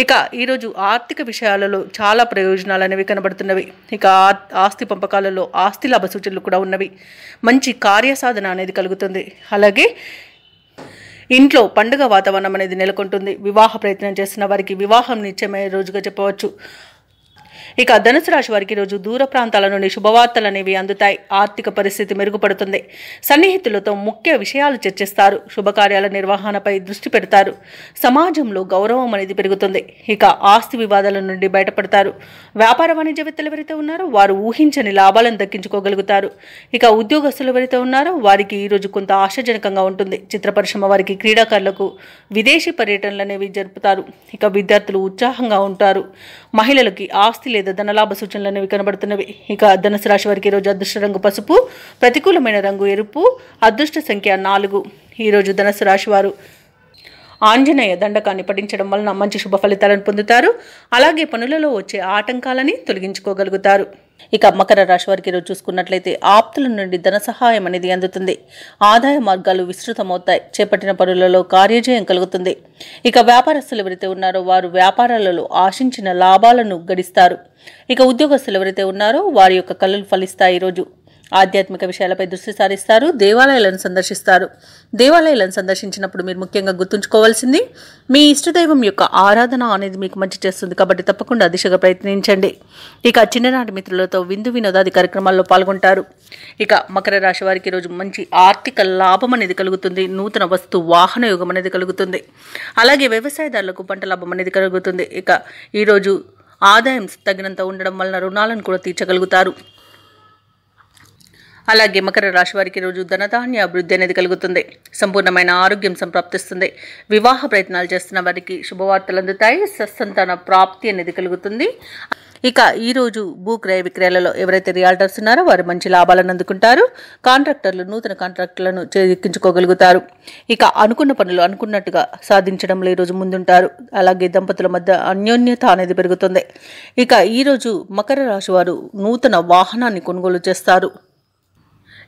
ఇక ఈరోజు ఆర్థిక విషయాలలో చాలా ప్రయోజనాలు అనేవి కనబడుతున్నవి. ఇక ఆస్తి పంపకాలలో ఆస్తి లాభ సూచనలు కూడా ఉన్నవి. మంచి కార్యసాధన అనేది కలుగుతుంది. అలాగే ఇంట్లో పండుగ వాతావరణం అనేది నెలకొంటుంది. వివాహ ప్రయత్నం చేస్తున్న వారికి వివాహం నిశ్చయమయ్యే రోజుగా చెప్పవచ్చు. ఇక ధనుసు రాశి వారికి రోజు దూర ప్రాంతాల నుండి శుభవార్తలు అనేవి అందుతాయి. ఆర్థిక పరిస్థితి మెరుగుపడుతుంది. సన్నిహితులతో ముఖ్య విషయాలు చర్చిస్తారు. శుభకార్యాల నిర్వహణపై దృష్టి పెడతారు. సమాజంలో గౌరవం అనేది పెరుగుతుంది. ఇక ఆస్తి వివాదాల నుండి బయటపడతారు. వ్యాపార వాణిజ్యవేత్తలు ఎవరైతే ఉన్నారో వారు ఊహించని లాభాలను దక్కించుకోగలుగుతారు. ఇక ఉద్యోగస్తులు ఎవరైతే ఉన్నారో వారికి ఈరోజు కొంత ఆశాజనకంగా ఉంటుంది. చిత్ర పరిశ్రమ వారికి, క్రీడాకారులకు విదేశీ పర్యటనలు అనేవి జరుపుతారు. ఇక విద్యార్థులు ఉత్సాహంగా ఉంటారు. మహిళలకి ఆస్తి లేదా ధనలాభ సూచనలు అనేవి కనబడుతున్నవి. ఇక ధనుసు రాశి వారికి ఈరోజు అదృష్ట రంగు పసుపు, ప్రతికూలమైన రంగు ఎరుపు, అదృష్ట సంఖ్య 4. ఈరోజు ధనుసు రాశి వారు ఆంజనేయ దండకాన్ని పఠించడం వలన మంచి శుభ ఫలితాలను పొందుతారు. అలాగే పనులలో వచ్చే ఆటంకాలని తొలగించుకోగలుగుతారు. ఇక మకర రాశి వారికి ఈరోజు చూసుకున్నట్లయితే ఆప్తుల నుండి ధన సహాయం అనేది అందుతుంది. ఆదాయ మార్గాలు విస్తృతమవుతాయి. చేపట్టిన పనులలో కార్యజయం కలుగుతుంది. ఇక వ్యాపారస్తులు ఎవరైతే ఉన్నారో వారు వ్యాపారాలలో ఆశించిన లాభాలను గడిస్తారు. ఇక ఉద్యోగస్తులు ఎవరైతే ఉన్నారో వారి యొక్క కళలు ఫలిస్తాయి. ఈరోజు ఆధ్యాత్మిక విషయాలపై దృష్టి సారిస్తారు. దేవాలయాలను సందర్శిస్తారు. దేవాలయాలను సందర్శించినప్పుడు మీరు ముఖ్యంగా గుర్తుంచుకోవాల్సింది మీ ఇష్టదైవం యొక్క ఆరాధన అనేది మీకు మంచి చేస్తుంది కాబట్టి తప్పకుండా దిశగా ప్రయత్నించండి. ఇక చిన్ననాటి మిత్రులతో విందు వినోదాది కార్యక్రమాల్లో పాల్గొంటారు. ఇక మకర రాశి వారికి ఈరోజు మంచి ఆర్థిక లాభం అనేది కలుగుతుంది. నూతన వస్తు వాహన యోగం అనేది కలుగుతుంది. అలాగే వ్యవసాయదారులకు పంట లాభం అనేది కలుగుతుంది. ఇక ఈరోజు ఆదాయం తగినంత ఉండడం వలన రుణాలను కూడా తీర్చగలుగుతారు. అలాగే మకర రాశి వారికి రోజు ధనధాన్య అభివృద్ధి అనేది కలుగుతుంది. సంపూర్ణమైన ఆరోగ్యం సంప్రాప్తిస్తుంది. వివాహ ప్రయత్నాలు చేస్తున్న వారికి శుభవార్తలు అందుతాయి. సత్సంతాన ప్రాప్తి అనేది కలుగుతుంది. ఇక ఈరోజు భూక్రయ విక్రయాలలో ఎవరైతే రియాల్టర్స్ ఉన్నారో వారు మంచి లాభాలను అందుకుంటారు. కాంట్రాక్టర్లు నూతన కాంట్రాక్టులను చేజిక్కించుకోగలుగుతారు. ఇక అనుకున్న పనులు అనుకున్నట్టుగా సాధించడంలో ఈరోజు ముందుంటారు. అలాగే దంపతుల మధ్య అన్యోన్యత అనేది పెరుగుతుంది. ఇక ఈరోజు మకర రాశి వారు నూతన వాహనాన్ని కొనుగోలు చేస్తారు.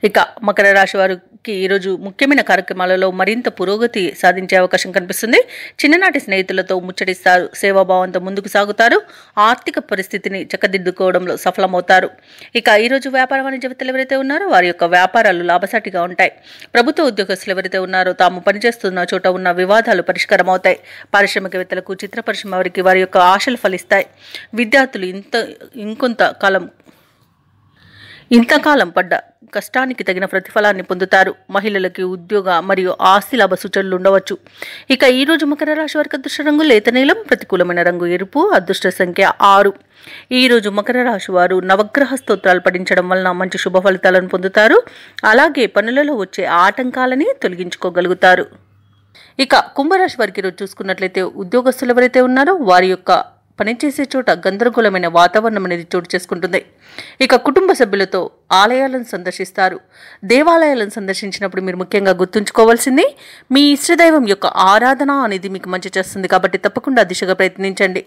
ఇక మకర రాశి వారికి ఈరోజు ముఖ్యమైన కార్యక్రమాలలో మరింత పురోగతి సాధించే అవకాశం కనిపిస్తుంది. చిన్ననాటి స్నేహితులతో ముచ్చటిస్తారు, సేవాభావంతో ముందుకు సాగుతారు, ఆర్థిక పరిస్థితిని చక్కదిద్దుకోవడంలో సఫలమవుతారు. ఇక ఈరోజు వ్యాపార వాణిజ్యవేత్తలు ఎవరైతే ఉన్నారో వారి యొక్క వ్యాపారాలు లాభసాటిగా ఉంటాయి. ప్రభుత్వ ఉద్యోగస్తులు ఎవరైతే ఉన్నారో తాము పనిచేస్తున్న చోట ఉన్న వివాదాలు పరిష్కారం అవుతాయి. పారిశ్రామికవేత్తలకు, చిత్ర పరిశ్రమ వారికి వారి యొక్క ఆశలు ఫలిస్తాయి. విద్యార్థులు ఇంతకాలం పడ్డ కష్టానికి తగిన ప్రతిఫలాన్ని పొందుతారు. మహిళలకి ఉద్యోగ మరియు ఆస్తి లాభ సూచనలు ఉండవచ్చు. ఇక ఈరోజు మకర రాశి వారికి అదృష్ట రంగు లేత నీలం, ప్రతికూలమైన రంగు ఎరుపు, అదృష్ట సంఖ్య 6. ఈరోజు మకర రాశి వారు నవగ్రహ స్తోత్రాలు పఠించడం వలన మంచి శుభ ఫలితాలను పొందుతారు. అలాగే పనులలో వచ్చే ఆటంకాలని తొలగించుకోగలుగుతారు. ఇక కుంభరాశి వారికి ఈరోజు చూసుకున్నట్లయితే ఉద్యోగస్తులు ఎవరైతే ఉన్నారో వారి యొక్క పనిచేసే చోట గందరగోళమైన వాతావరణం అనేది చోటు చేసుకుంటుంది. ఇక కుటుంబ సభ్యులతో ఆలయాలను సందర్శిస్తారు. దేవాలయాలను సందర్శించినప్పుడు మీరు ముఖ్యంగా గుర్తుంచుకోవాల్సింది మీ ఇష్టదైవం యొక్క ఆరాధన అనేది మీకు మంచి చేస్తుంది. కాబట్టి తప్పకుండా దిశగా ప్రయత్నించండి.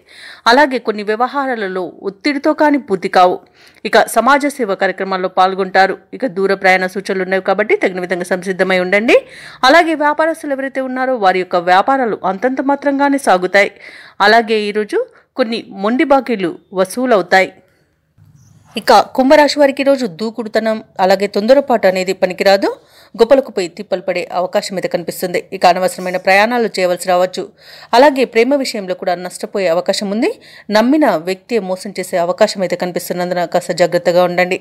అలాగే కొన్ని వ్యవహారాలలో ఒత్తిడితో కానీ పూర్తి కావు. ఇక సమాజ సేవ కార్యక్రమాల్లో పాల్గొంటారు. ఇక దూర ప్రయాణ సూచనలు ఉన్నాయి కాబట్టి తగిన విధంగా సంసిద్ధమై ఉండండి. అలాగే వ్యాపారస్తులు ఎవరైతే ఉన్నారో వారి యొక్క వ్యాపారాలు అంతంత మాత్రంగానే సాగుతాయి. అలాగే ఈరోజు కొన్ని మొండి బాకీలు వసూలవుతాయి. ఇక కుంభరాశి వారికి ఈరోజు దూకుడుతనం అలాగే తొందరపాటు అనేది పనికిరాదు. గొప్పలకు పోయి తిప్పలు పడే అవకాశం అయితే కనిపిస్తుంది. ఇక అనవసరమైన ప్రయాణాలు చేయవలసి రావచ్చు. అలాగే ప్రేమ విషయంలో కూడా నష్టపోయే అవకాశం ఉంది. నమ్మిన వ్యక్తి మోసం చేసే అవకాశం అయితే కనిపిస్తున్నందున కాస్త జాగ్రత్తగా ఉండండి.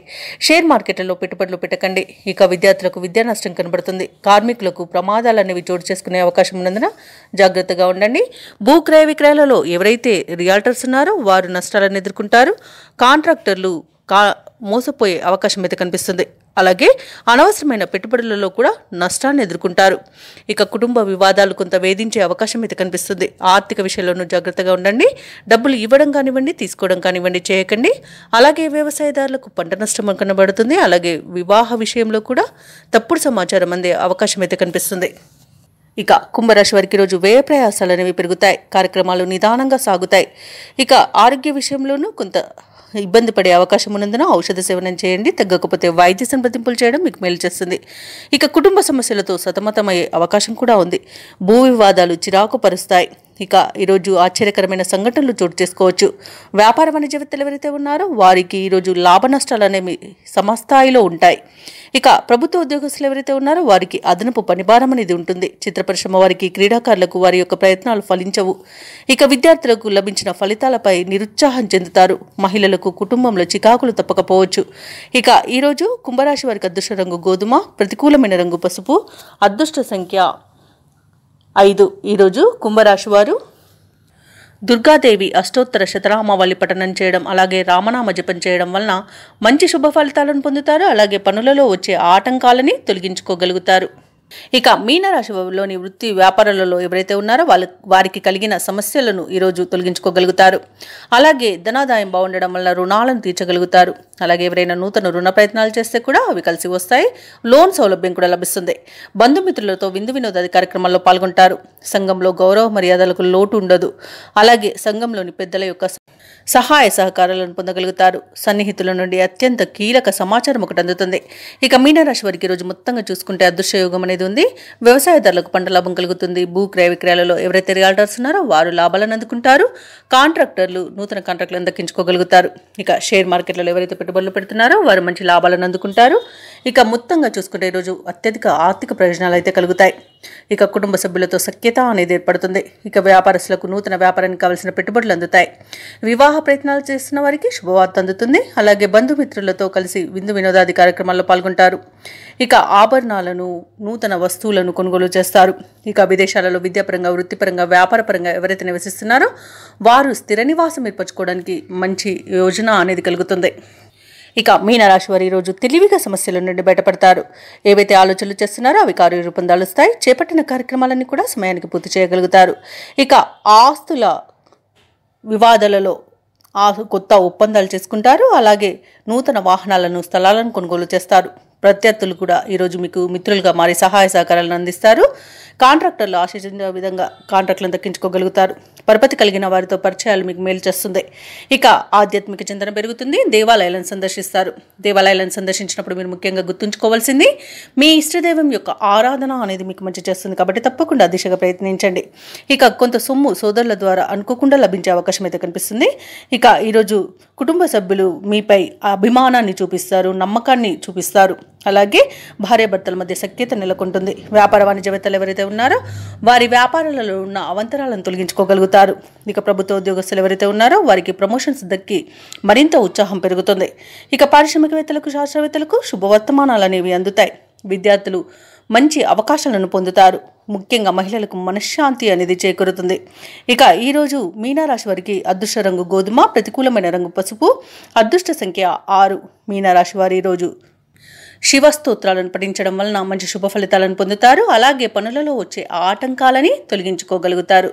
షేర్ మార్కెట్లలో పెట్టుబడులు పెట్టకండి. ఇక విద్యార్థులకు విద్యా నష్టం కనబడుతుంది. కార్మికులకు ప్రమాదాలు అనేవి చోటు చేసుకునే అవకాశం ఉన్నందున జాగ్రత్తగా ఉండండి. భూ క్రయ విక్రయాలలో ఎవరైతే రియాల్టర్స్ ఉన్నారో వారు నష్టాలను ఎదుర్కొంటారు. కాంట్రాక్టర్లు మోసపోయే అవకాశం అయితే కనిపిస్తుంది. అలాగే అనవసరమైన పెట్టుబడులలో కూడా నష్టాన్ని ఎదుర్కొంటారు. ఇక కుటుంబ వివాదాలు కొంత వేధించే అవకాశం అయితే కనిపిస్తుంది. ఆర్థిక విషయంలోనూ జాగ్రత్తగా ఉండండి. డబ్బులు ఇవ్వడం కానివ్వండి, తీసుకోవడం కానివ్వండి చేయకండి. అలాగే వ్యవసాయదారులకు పంట నష్టం కనబడుతుంది. అలాగే వివాహ విషయంలో కూడా తప్పుడు సమాచారం అందే అవకాశం అయితే కనిపిస్తుంది. ఇక కుంభరాశి వారికి ఈరోజు వ్యయ ప్రయాసాలు అనేవి పెరుగుతాయి. కార్యక్రమాలు నిదానంగా సాగుతాయి. ఇక ఆరోగ్య విషయంలోనూ కొంత ఇబ్బంది పడే అవకాశం ఉన్నందున ఔషధ సేవనం చేయండి. తగ్గకపోతే వైద్య సంప్రదింపులు చేయడం మీకు మేలు చేస్తుంది. ఇక కుటుంబ సమస్యలతో సతమతమయ్యే అవకాశం కూడా ఉంది. భూ వివాదాలు చిరాకు పరుస్తాయి. ఇక ఈరోజు ఆశ్చర్యకరమైన సంఘటనలు చోటు చేసుకోవచ్చు. వ్యాపార వాణిజ్యవేత్తలు ఎవరైతే ఉన్నారో వారికి ఈరోజు లాభ నష్టాలు అనేవి సమస్థాయిలో ఉంటాయి. ఇక ప్రభుత్వ ఉద్యోగస్తులు ఎవరైతే ఉన్నారో వారికి అదనపు పనిభారం అనేది ఉంటుంది. చిత్ర పరిశ్రమ వారికి, క్రీడాకారులకు వారి యొక్క ప్రయత్నాలు ఫలించవు. ఇక విద్యార్థులకు లభించిన ఫలితాలపై నిరుత్సాహం చెందుతారు. మహిళలకు కుటుంబంలో చికాకులు తప్పకపోవచ్చు. ఇక ఈరోజు కుంభరాశి వారికి అదృష్ట రంగు గోధుమ, ప్రతికూలమైన రంగు పసుపు, అదృష్ట సంఖ్య 5. ఈరోజు కుంభరాశి వారు దుర్గాదేవి అష్టోత్తర శతనామావళి పఠనం చేయడం అలాగే రామనామ జపం చేయడం వలన మంచి శుభ ఫలితాలను పొందుతారు. అలాగే పనులలో వచ్చే ఆటంకాలని తొలగించుకోగలుగుతారు. ఇక మీనరాశిలోని వృత్తి వ్యాపారాలలో ఎవరైతే ఉన్నారో వారికి కలిగిన సమస్యలను ఈరోజు తొలగించుకోగలుగుతారు. అలాగే ధనాదాయం బాగుండడం వల్ల రుణాలను తీర్చగలుగుతారు. అలాగే ఎవరైనా నూతన రుణ ప్రయత్నాలు చేస్తే కూడా అవి కలిసి వస్తాయి. లోన్ సౌలభ్యం కూడా లభిస్తుంది. బంధుమిత్రులతో విందు వినోదాది కార్యక్రమాల్లో పాల్గొంటారు. సంఘంలో గౌరవ మర్యాదలకు లోటు ఉండదు. అలాగే సంఘంలోని పెద్దల యొక్క సహాయ సహకారాలను పొందగలుగుతారు. సన్నిహితుల నుండి అత్యంత కీలక సమాచారం ఒకటి అందుతుంది. ఇక మీనరాశి వారికి ఈరోజు మొత్తంగా చూసుకుంటే అదృష్టయోగం అనేది ఉంది. వ్యవసాయదారులకు పంట లాభం కలుగుతుంది. భూ క్రయ విక్రయాలలో ఎవరైతే రియాల్టర్స్ ఉన్నారో వారు లాభాలను అందుకుంటారు. కాంట్రాక్టర్లు నూతన కాంట్రాక్టులను దక్కించుకోగలుగుతారు. ఇక షేర్ మార్కెట్లలో ఎవరైతే పెట్టుబడులు పెడుతున్నారో వారు మంచి లాభాలను అందుకుంటారు. ఇక మొత్తంగా చూసుకుంటే ఈరోజు అత్యధిక ఆర్థిక ప్రయోజనాలు అయితే కలుగుతాయి. ఇక కుటుంబ సభ్యులతో సఖ్యత అనేది ఏర్పడుతుంది. ఇక వ్యాపారస్తులకు నూతన వ్యాపారానికి కావలసిన పెట్టుబడులు అందుతాయి. వివాహ ప్రయత్నాలు చేస్తున్న వారికి శుభవార్త అందుతుంది. అలాగే బంధుమిత్రులతో కలిసి విందు వినోదాది కార్యక్రమాల్లో పాల్గొంటారు. ఇక ఆభరణాలను, నూతన వస్తువులను కొనుగోలు చేస్తారు. ఇక విదేశాలలో విద్యాపరంగా, వృత్తిపరంగా, వ్యాపారపరంగా ఎవరైతే నివసిస్తున్నారో వారు స్థిర నివాసం ఏర్పరచుకోవడానికి మంచి యోజన అనేది కలుగుతుంది. ఇక మీనరాశి వారు ఈరోజు తెలివిగా సమస్యల నుండి బయటపడతారు. ఏవైతే ఆలోచనలు చేస్తున్నారో అవి కార్యరూపం దాలుస్తాయి. చేపట్టిన కార్యక్రమాలన్నీ కూడా సమయానికి పూర్తి చేయగలుగుతారు. ఇక ఆస్తుల వివాదాలలో కొత్త ఒప్పందాలు చేసుకుంటారు. అలాగే నూతన వాహనాలను, స్థలాలను కొనుగోలు చేస్తారు. ప్రత్యర్థులు కూడా ఈరోజు మీకు మిత్రులుగా మారి సహాయ సహకారాలను అందిస్తారు. కాంట్రాక్టర్లు ఆశించిన విధంగా కాంట్రాక్టులను దక్కించుకోగలుగుతారు. పరపతి కలిగిన వారితో పరిచయాలు మీకు మేలు చేస్తుంది. ఇక ఆధ్యాత్మిక చింతన పెరుగుతుంది. దేవాలయాలను సందర్శిస్తారు. దేవాలయాలను సందర్శించినప్పుడు మీరు ముఖ్యంగా గుర్తుంచుకోవాల్సింది మీ ఇష్టదైవం యొక్క ఆరాధన అనేది మీకు మంచి చేస్తుంది. కాబట్టి తప్పకుండా దిశగా ప్రయత్నించండి. ఇక కొంత సొమ్ము సోదరుల ద్వారా అనుకోకుండా లభించే అవకాశం అయితే కనిపిస్తుంది. ఇక ఈరోజు కుటుంబ సభ్యులు మీపై అభిమానాన్ని చూపిస్తారు, నమ్మకాన్ని చూపిస్తారు. అలాగే భార్యాభర్తల మధ్య సఖ్యత నెలకొంటుంది. వ్యాపార వాణిజ్యవేత్తలు ఎవరైతే ఉన్నారో వారి వ్యాపారాలలో ఉన్న అవంతరాలను తొలగించుకోగలుగుతారు. ఇక ప్రభుత్వ ఉద్యోగస్తులు ఎవరైతే ఉన్నారో వారికి ప్రమోషన్స్ దక్కి మరింత ఉత్సాహం పెరుగుతుంది. ఇక పారిశ్రామికవేత్తలకు, శాస్త్రవేత్తలకు శుభవర్తమానాలు అనేవి అందుతాయి. విద్యార్థులు మంచి అవకాశాలను పొందుతారు. ముఖ్యంగా మహిళలకు మనశ్శాంతి అనేది చేకూరుతుంది. ఇక ఈరోజు మీనరాశి వారికి అదృష్ట రంగు గోధుమ, ప్రతికూలమైన రంగు పసుపు, అదృష్ట సంఖ్య 6. మీనరాశి వారు ఈరోజు శివ స్తోత్రాలను పఠించడం వలన మంచి శుభ ఫలితాలను పొందుతారు. అలాగే పనులలో వచ్చే ఆటంకాలని తొలగించుకోగలుగుతారు.